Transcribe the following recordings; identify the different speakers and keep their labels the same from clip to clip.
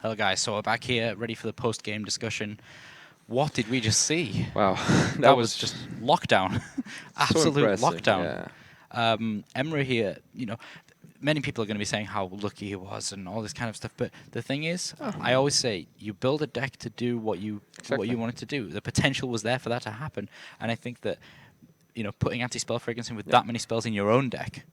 Speaker 1: Hello, guys. So we're back here, ready for the post-game discussion. What did we just see?
Speaker 2: Wow, that
Speaker 1: That was
Speaker 2: was
Speaker 1: just lockdown,
Speaker 2: so
Speaker 1: absolute
Speaker 2: impressive.
Speaker 1: lockdown.
Speaker 2: Yeah,
Speaker 1: Emre here, many people are going to be saying how lucky he was and all this kind of stuff. But the thing is,
Speaker 2: oh,
Speaker 1: I always say you build a deck to do what you
Speaker 2: exactly.
Speaker 1: want it to do. The potential was there for that to happen, and I think that putting anti-spell fragrance in with
Speaker 2: Yeah,
Speaker 1: that many spells in your own deck,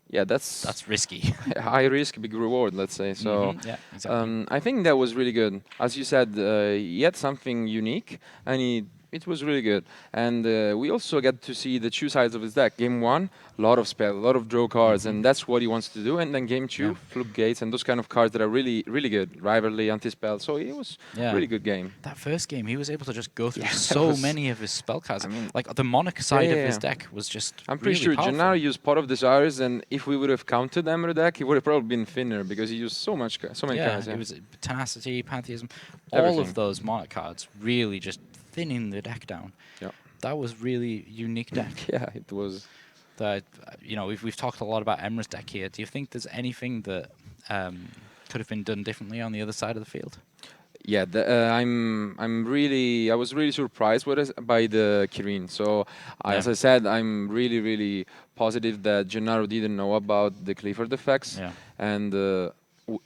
Speaker 2: yeah, that's
Speaker 1: that's risky.
Speaker 2: high risk, big reward. Let's say so.
Speaker 1: Yeah, exactly.
Speaker 2: I think that was really good. As you said, he had something unique, and it was really good. And we also get to see the two sides of his deck. Game one, a lot of spell, a lot of draw cards, and that's what he wants to do. And then game
Speaker 1: Yeah.
Speaker 2: two, floodgates and those kind of cards that are really, really good. Rivalry, anti-spell. So it was
Speaker 1: Yeah.
Speaker 2: really good game.
Speaker 1: That first game, he was able to just go through
Speaker 2: Yeah, that
Speaker 1: so
Speaker 2: was.
Speaker 1: many of his spell cards.
Speaker 2: I mean,
Speaker 1: Like the Monarch
Speaker 2: yeah,
Speaker 1: side
Speaker 2: yeah,
Speaker 1: of his
Speaker 2: yeah.
Speaker 1: deck was just
Speaker 2: I'm pretty
Speaker 1: really
Speaker 2: sure
Speaker 1: powerful.
Speaker 2: Gennaro used part of Desires, and if we would have counted Emre deck, he would have probably been thinner because he used so much, so many
Speaker 1: Yeah,
Speaker 2: cards. Yeah,
Speaker 1: it was Tenacity, Pantheism, all of
Speaker 2: everything.
Speaker 1: those Monarch cards really just thinning the deck down.
Speaker 2: Yeah,
Speaker 1: That was really unique deck.
Speaker 2: yeah, it was.
Speaker 1: That we've talked a lot about Emra's deck here. Do you think there's anything that could have been done differently on the other side of the field?
Speaker 2: Yeah, I was really surprised by the Kirin. So as
Speaker 1: Yeah.
Speaker 2: I said, I'm really positive that Gennaro didn't know about the Clifford effects,
Speaker 1: Yeah.
Speaker 2: and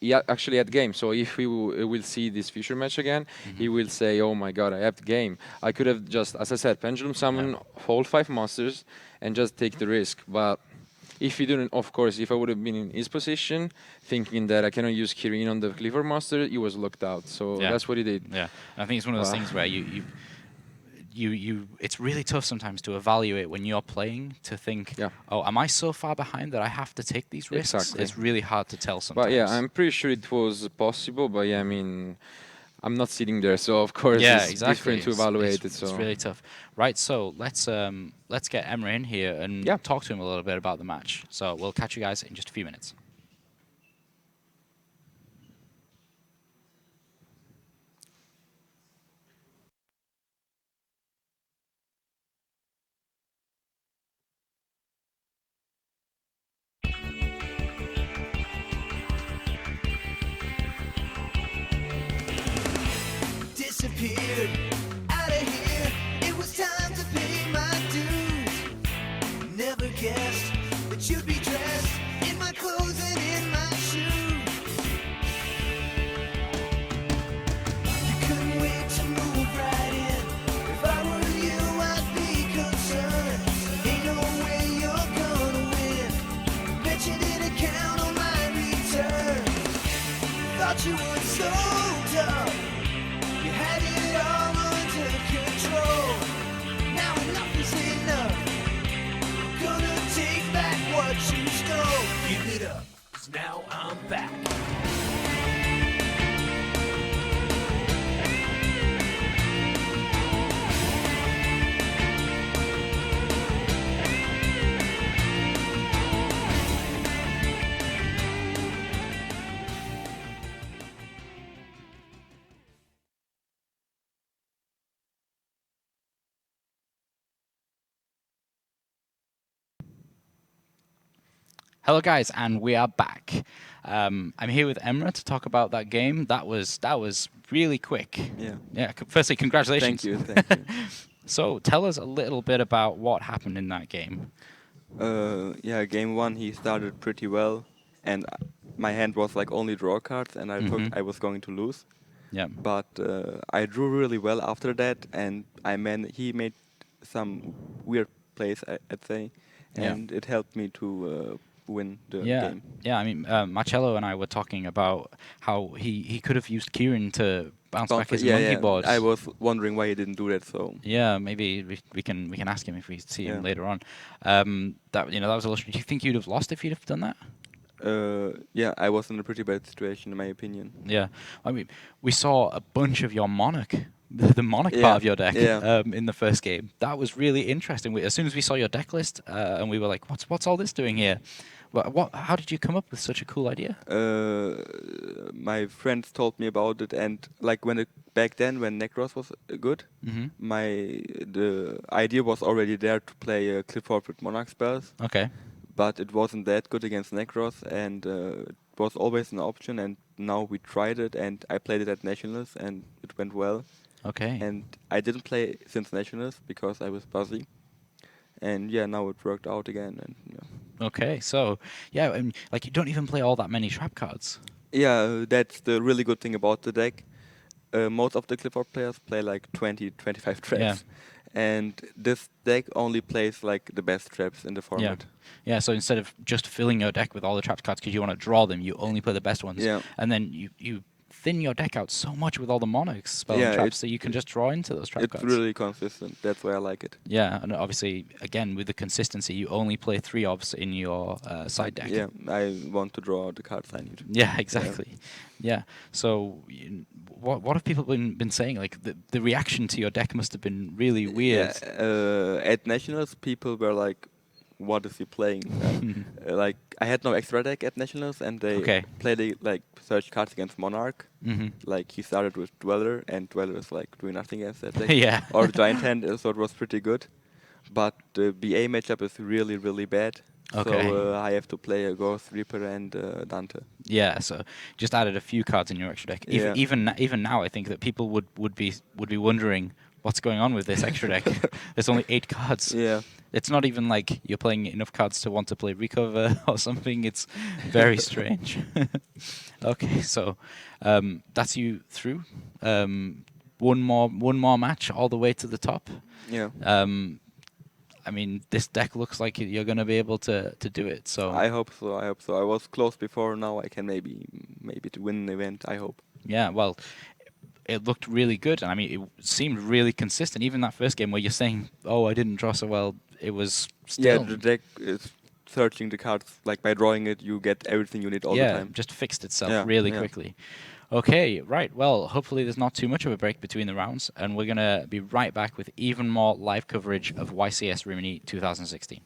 Speaker 2: he actually had game. So if will see this future match again, he will say, "Oh my God, I have the game. I could have just, as I said, pendulum summon, hold 5 monsters, and just take the risk." But if he didn't, of course, if I would have been in his position, thinking that I cannot use Kirin on the Clifford Master, he was locked out. So
Speaker 1: Yeah.
Speaker 2: that's what he did.
Speaker 1: Yeah. And I think it's one of those
Speaker 2: Wow.
Speaker 1: things where it's really tough sometimes to evaluate when you're playing to think,
Speaker 2: Yeah.
Speaker 1: oh, am I so far behind that I have to take these risks?
Speaker 2: Exactly.
Speaker 1: It's really hard to tell sometimes.
Speaker 2: But yeah, I'm pretty sure it was possible. But yeah, I mean, I'm not sitting there, so of course
Speaker 1: Yeah,
Speaker 2: it's
Speaker 1: exactly.
Speaker 2: different to evaluate it.
Speaker 1: It's
Speaker 2: So
Speaker 1: really tough. Right, so let's get Emre in here and
Speaker 2: yeah.
Speaker 1: talk to him a little bit about the match. So we'll catch you guys in just a few minutes.
Speaker 3: Disappeared out of here. It was time to pay my dues. Never guessed that you'd be dressed in my clothes and in my shoes. You couldn't wait to move right in. If I were you, I'd be concerned. Ain't no way you're gonna win. Bet you didn't count on my return. Thought you were so tough. You had it all under control. Now enough is enough. Gonna take back what you stole. Give it up, 'cause now I'm back.
Speaker 1: Hello, guys, and we are back. I'm here with Emre to talk about that game. That was really quick.
Speaker 4: Yeah.
Speaker 1: Yeah. Firstly, congratulations.
Speaker 4: Thank you.
Speaker 1: So tell us a little bit about what happened in that game.
Speaker 4: Yeah, game one he started pretty well, and my hand was like only draw cards, and I thought I was going to lose.
Speaker 1: Yeah.
Speaker 4: But I drew really well after that, and he made some weird plays, I'd say,
Speaker 1: Yeah.
Speaker 4: and it helped me to win the
Speaker 1: Yeah,
Speaker 4: game.
Speaker 1: yeah. I mean, Marcello and I were talking about how he could have used Kieran to bounce back his monkey boards.
Speaker 4: I was wondering why he didn't do that. So
Speaker 1: Yeah, maybe we can ask him if we see him
Speaker 4: Yeah.
Speaker 1: later on. That was a little. Do you think you'd have lost if you'd have done that?
Speaker 4: yeah, I was in a pretty bad situation in my opinion.
Speaker 1: Yeah, I mean, we saw a bunch of your Monarch, the Monarch part
Speaker 4: Yeah,
Speaker 1: of your deck,
Speaker 4: yeah.
Speaker 1: in the first game. That was really interesting. As soon as we saw your deck list, and we were like, "What's all this doing here?" How did you come up with such a cool idea?
Speaker 4: My friends told me about it, and like back then when Necros was good,
Speaker 1: Mhm.
Speaker 4: the idea was already there to play Clifford with Monarch spells,
Speaker 1: Okay.
Speaker 4: but it wasn't that good against Necros, and it was always an option. And now we tried it, and I played it at Nationals, and it went well.
Speaker 1: Okay.
Speaker 4: And I didn't play since Nationals because I was busy. And yeah, now it worked out again, and yeah.
Speaker 1: Okay. So yeah, and like you don't even play all that many trap cards.
Speaker 4: Yeah, that's the really good thing about the deck. Most of the Clifford players play like 20, 25 traps.
Speaker 1: Yeah.
Speaker 4: And this deck only plays like the best traps in the
Speaker 1: Yeah.
Speaker 4: format.
Speaker 1: Yeah. So instead of just filling your deck with all the trap cards because you want to draw them, you only play the best ones.
Speaker 4: Yeah.
Speaker 1: And then you thin your deck out so much with all the monarchs spell
Speaker 4: Yeah,
Speaker 1: and traps
Speaker 4: it-
Speaker 1: that you can just draw into those trap
Speaker 4: It's
Speaker 1: cards.
Speaker 4: really consistent. That's why I like it.
Speaker 1: Yeah, and obviously, again, with the consistency, you only play 3 obs in your side deck.
Speaker 4: Yeah, I want to draw the cards I need.
Speaker 1: Yeah, exactly. Yeah. So, what have people been saying? Like the reaction to your deck must have been really weird.
Speaker 4: Yeah, at Nationals, people were like, "What is he playing?" Like, I had no extra deck at Nationals, and they
Speaker 1: Okay.
Speaker 4: played like search cards against Monarch.
Speaker 1: Hmm.
Speaker 4: Like, he started with Dweller, and Dweller is like doing nothing against that deck.
Speaker 1: Yeah.
Speaker 4: Or Giant Hand, so it was pretty good. But the BA matchup is really, really bad.
Speaker 1: Okay.
Speaker 4: So I have to play a Ghost Reaper and Dante.
Speaker 1: Yeah. So just added a few cards in your extra deck.
Speaker 4: Yeah.
Speaker 1: Even now, I think that people would be wondering what's going on with this extra deck. There's only 8 cards.
Speaker 4: Yeah.
Speaker 1: It's not even like you're playing enough cards to want to play Recover or something. It's very strange. Okay, so that's you through. One more match all the way to the top.
Speaker 4: Yeah.
Speaker 1: I mean, this deck looks like you're going to be able to do it. So
Speaker 4: I hope so. I hope so. I was close before. Now I can maybe to win an event. I hope.
Speaker 1: yeah, well, it looked really good, and I mean, it seemed really consistent. Even that first game where you're saying, "Oh, I didn't draw so well," it was still.
Speaker 4: Yeah, the deck is searching the cards. Like by drawing it, you get everything you need all the time.
Speaker 1: Just fixed itself
Speaker 4: Yeah,
Speaker 1: really
Speaker 4: yeah.
Speaker 1: quickly. Okay, right. Well, hopefully there's not too much of a break between the rounds, and we're going to be right back with even more live coverage of YCS Rimini 2016.